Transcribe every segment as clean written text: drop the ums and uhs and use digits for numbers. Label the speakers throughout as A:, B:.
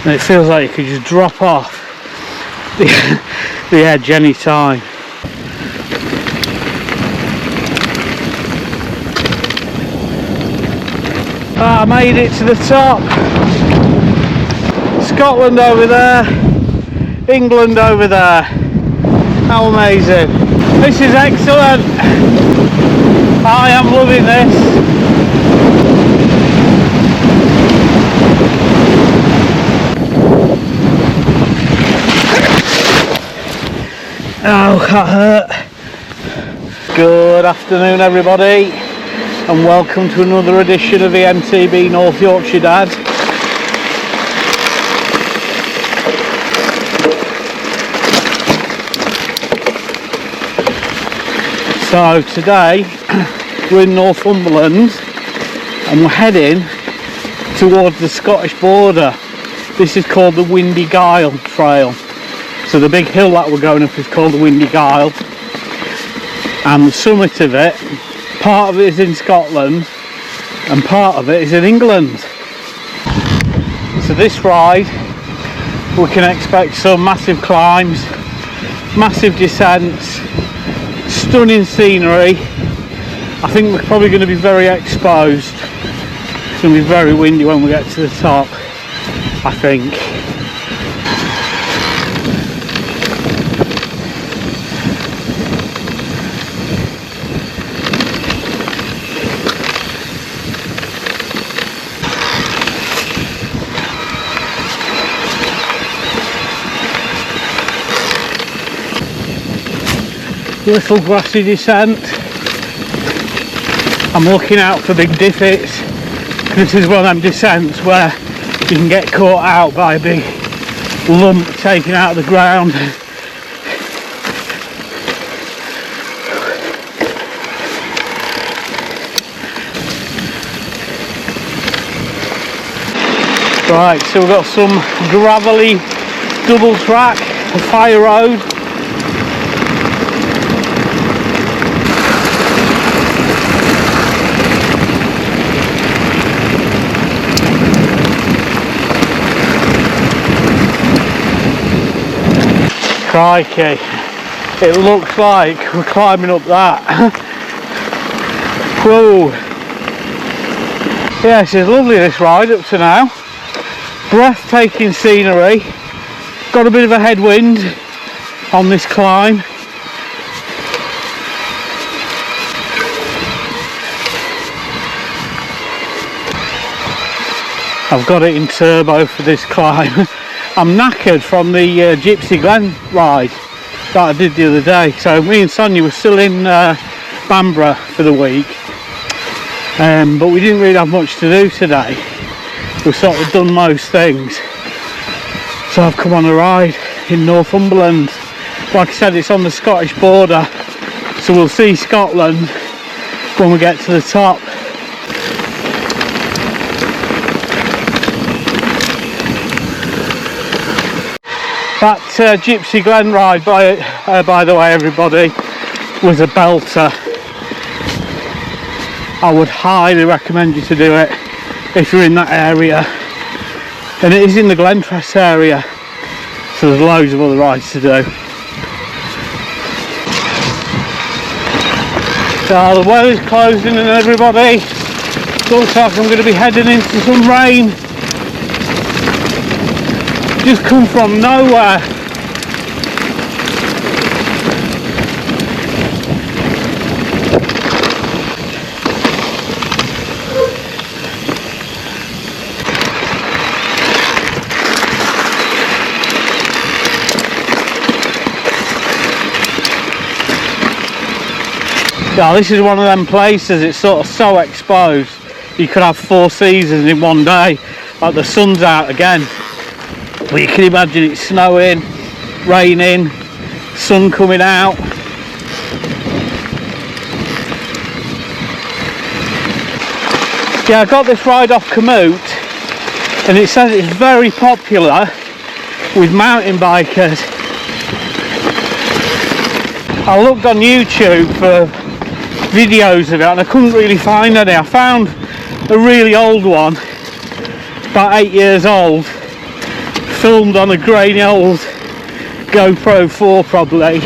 A: and it feels like you could just drop off the edge any time. I made it to the top. Scotland over there, England over there. How amazing. This is excellent. I am loving this. Oh, that hurt. Good afternoon, everybody, and welcome to another edition of EMTB North Yorkshire Dad. So today we're in Northumberland and we're heading towards the Scottish border. This is called the Windy Gyle trail. So the big hill that we're going up is called the Windy Gyle, and the summit of it, part of it is in Scotland and part of it is in England. So this ride we can expect some massive climbs, massive descents, stunning scenery. I think we're probably going to be very exposed. It's going to be very windy when we get to the top, I think. Little grassy descent. I'm looking out for big divots. This is one of them descents where you can get caught out by a big lump taken out of the ground. Right, so we've got some gravelly double track, a fire road. Crikey, it looks like we're climbing up that. Whoa. Yes, it's lovely this ride up to now. Breathtaking scenery. Got a bit of a headwind on this climb. I've got it in turbo for this climb. I'm knackered from the Gypsy Glen ride that I did the other day. So me and Sonia were still in Bamborough for the week, but we didn't really have much to do today. We've sort of done most things. So I've come on a ride in Northumberland. Like I said, it's on the Scottish border, so we'll see Scotland when we get to the top. That Gypsy Glen ride, by the way, everybody, was a belter. I would highly recommend you to do it if you're in that area. And it is in the Glentress area, so there's loads of other rides to do. So the weather's closing in, everybody. Looks like I'm going to be heading into some rain. Just come from nowhere. Now this is one of them places, it's sort of so exposed you could have 4 seasons in one day. Like the sun's out again, but you can imagine it's snowing, raining, sun coming out. Yeah, I got this ride off Komoot and it says it's very popular with mountain bikers. I looked on YouTube for videos of it and I couldn't really find any. I found a really old one, about 8 years old, filmed on a grainy old GoPro 4 probably.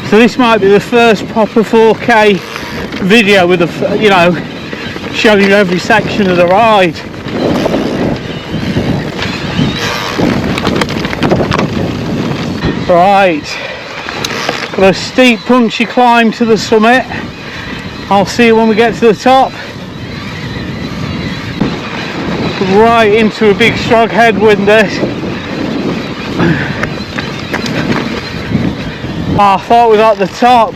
A: So this might be the first proper 4K video with a, you know, showing you every section of the ride. Right, got a steep punchy climb to the summit. I'll see you when we get to the top. Right into a big strong headwind this. I thought we got the top.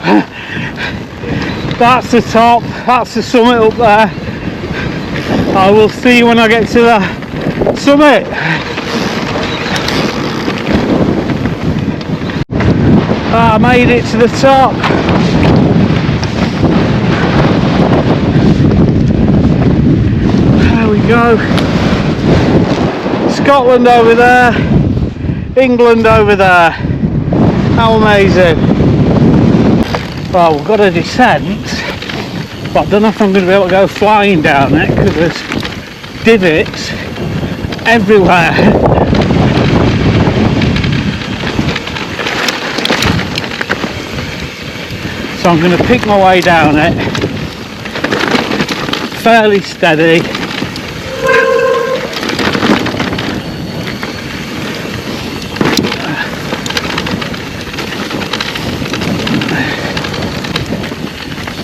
A: That's the top, that's the summit up there. I will see you when I get to the summit. I made it to the top. There we go. Scotland over there, England over there. How amazing. Well, we've got a descent, but I don't know if I'm going to be able to go flying down it because there's divots everywhere. So I'm going to pick my way down it, fairly steady.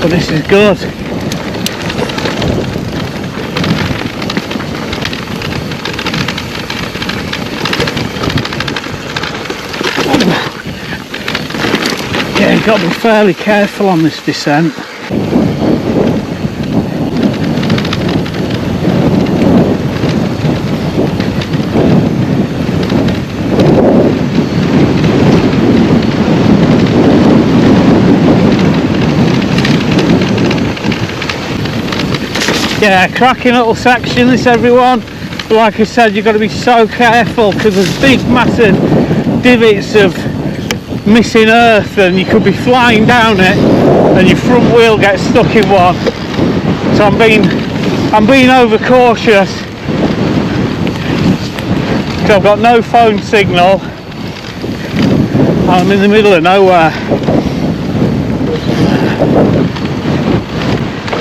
A: But this is good. Yeah, you've got to be fairly careful on this descent. Yeah, cracking little section this, everyone. But like I said, you've got to be so careful because there's big massive divots of missing earth and you could be flying down it and your front wheel gets stuck in one. So I'm being over cautious because I've got no phone signal. I'm in the middle of nowhere.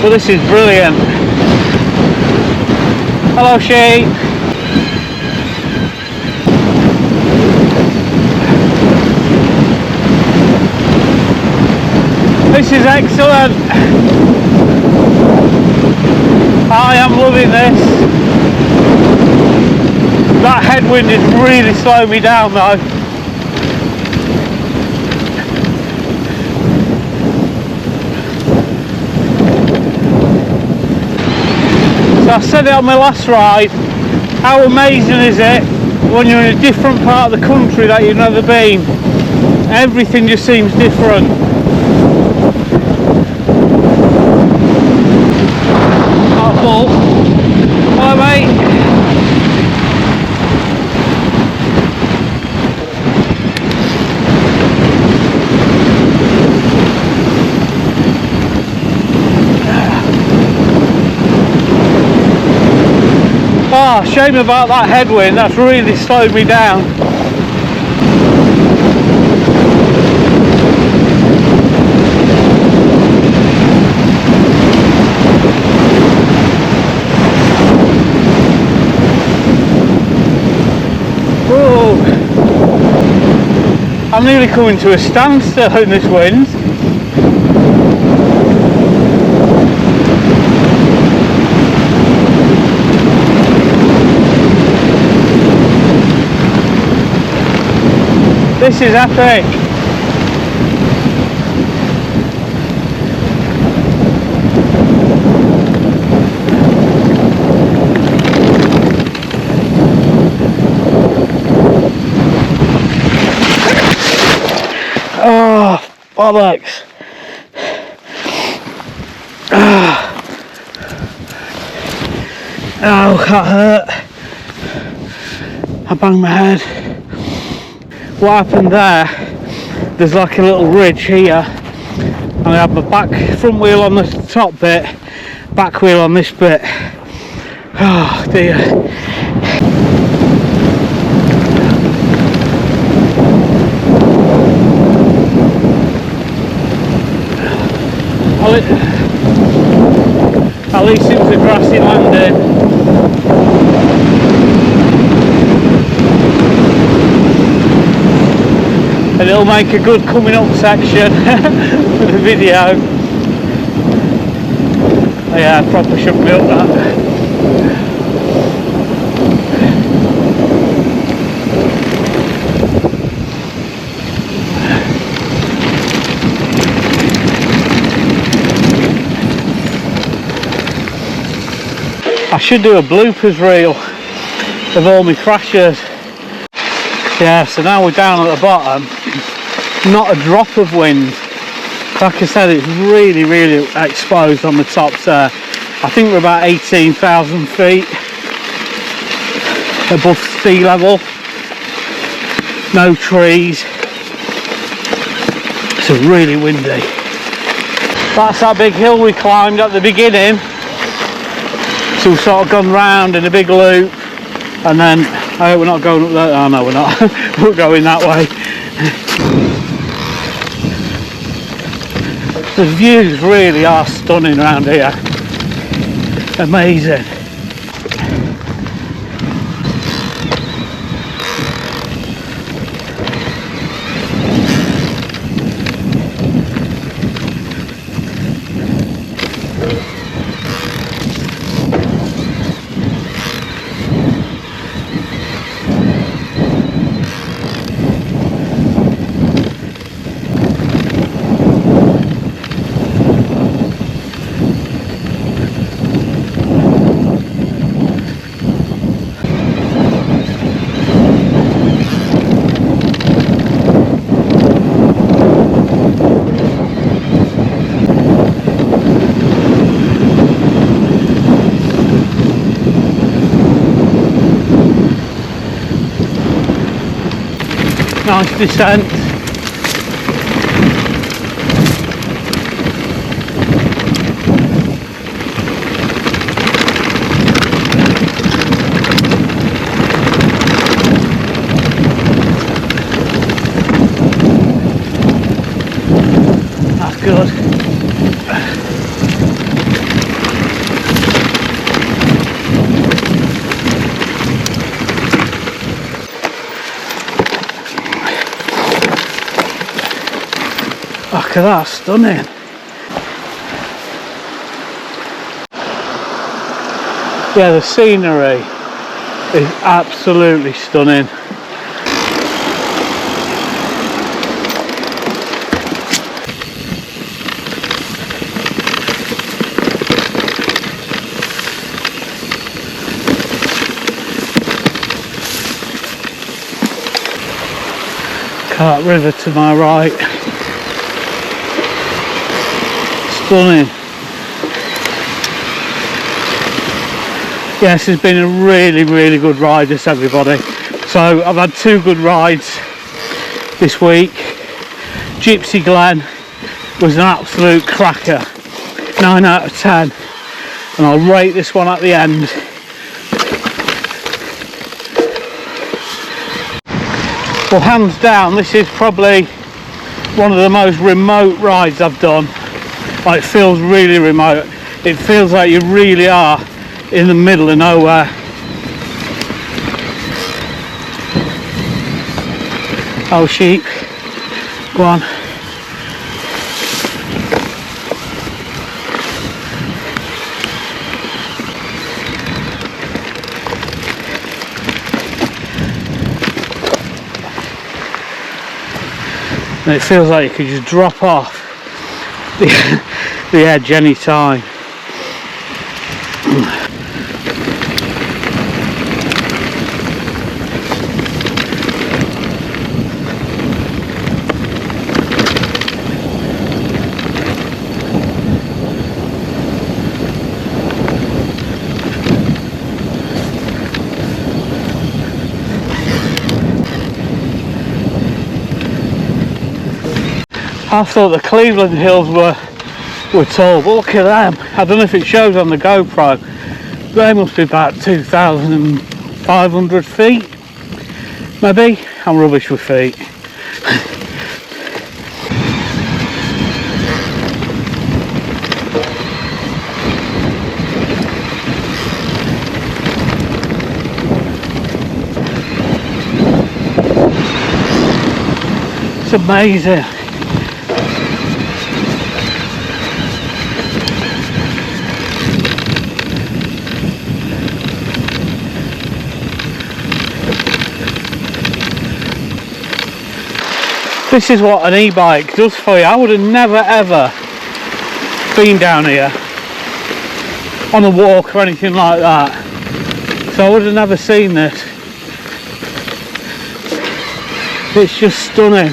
A: But this is brilliant. Hello, sheep. This is excellent. I am loving this. That headwind is really slowing me down though. So I said it on my last ride, how amazing is it when you're in a different part of the country that you've never been? Everything just seems different. Oh, hello mate. Oh, shame about that headwind, that's really slowed me down. Whoa. I'm nearly coming to a standstill in this wind. This is epic. Oh, bollocks. Oh, that hurt. I banged my head. What happened there, there's like a little ridge here and I have my front wheel on the top bit, back wheel on this bit. Oh dear. Well, at least it was a grassy landing. And it'll make a good coming up section for the video. Oh yeah, I probably shook me up that. I should do a bloopers reel of all my crashes. Yeah, so now we're down at the bottom, not a drop of wind. Like I said, it's really, really exposed on the tops there. I think we're about 18,000 feet above sea level. No trees. It's really windy. That's that big hill we climbed at the beginning. So we've sort of gone round in a big loop, and then I hope we're not going up there. Oh no, we're not. We're going that way. The views really are stunning around here. Amazing. Nice descent. That's good. Look at that, stunning. Yeah, the scenery is absolutely stunning. Look at that river to my right. Stunning. Yes, it's been a really, really good ride, this everybody. So I've had two good rides this week. Gypsy Glen was an absolute cracker, 9 out of 10, and I'll rate this one at the end. Well, hands down, this is probably one of the most remote rides I've done. Like, it feels really remote. It feels like you really are in the middle of nowhere. Oh, sheep, go on. And it feels like you could just drop off the edge any time. I thought the Cleveland hills were tall, but look at them. I don't know if it shows on the GoPro. They must be about 2,500 feet, maybe. I'm rubbish with feet. It's amazing. This is what an e-bike does for you. I would have never ever been down here on a walk or anything like that, so I would have never seen this. It's just stunning.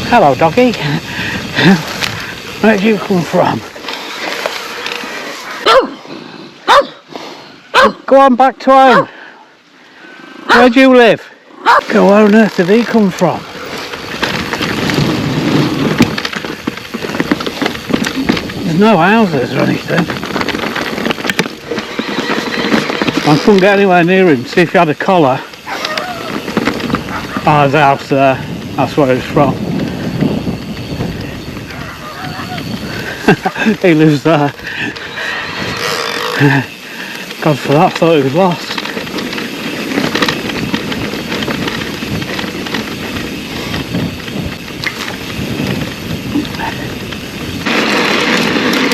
A: Hello, doggy. Where did you come from? Go on back to home. Where do you live? Go, where on earth did he come from? There's no houses or anything. I couldn't get anywhere near him. See if he had a collar. Oh, there's a house there. That's where it's from. He lives there. God, for that, I thought he was lost.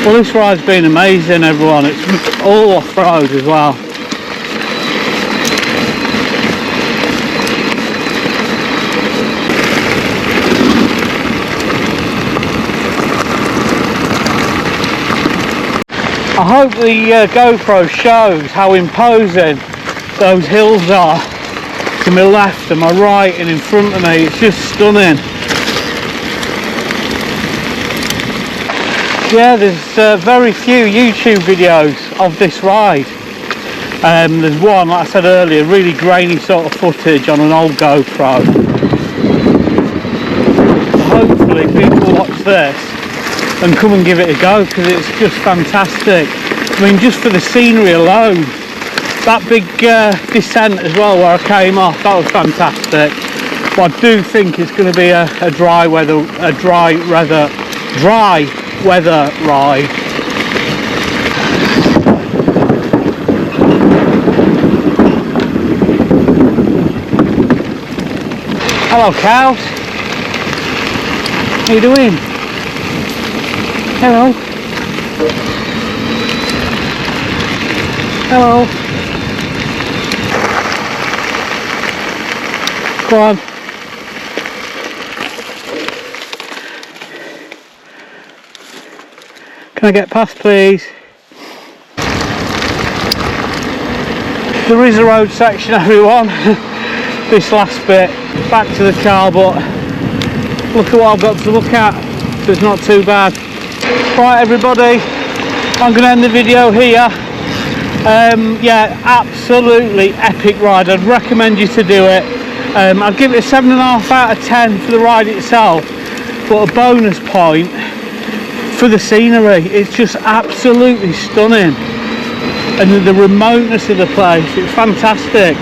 A: Well, this ride's been amazing, everyone. It's all off-road as well. I hope the GoPro shows how imposing those hills are to my left and my right and in front of me. It's just stunning. Yeah, there's very few YouTube videos of this ride. There's one, like I said earlier, really grainy sort of footage on an old GoPro. Hopefully people watch this and come and give it a go, because it's just fantastic. I mean, just for the scenery alone, that big descent as well where I came off, that was fantastic. But I do think it's going to be a dry weather ride. Hello, cows. How you doing? Hello. Hello. Go on. Can I get past, please? There is a road section, everyone. This last bit. Back to the car, but look at what I've got to look at. So it's not too bad. Right, everybody, I'm going to end the video here. Yeah, absolutely epic ride. I'd recommend you to do it. I'd give it a 7.5 out of 10 for the ride itself, but a bonus point for the scenery. It's just absolutely stunning, and the remoteness of the place, it's fantastic.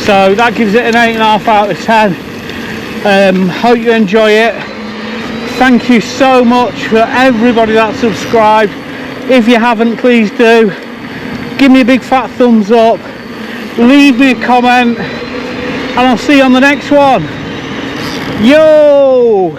A: So that gives it an 8.5 out of 10. Hope you enjoy it. Thank you so much for everybody that subscribed. If you haven't, please do. Give me a big fat thumbs up. Leave me a comment. And I'll see you on the next one. Yo!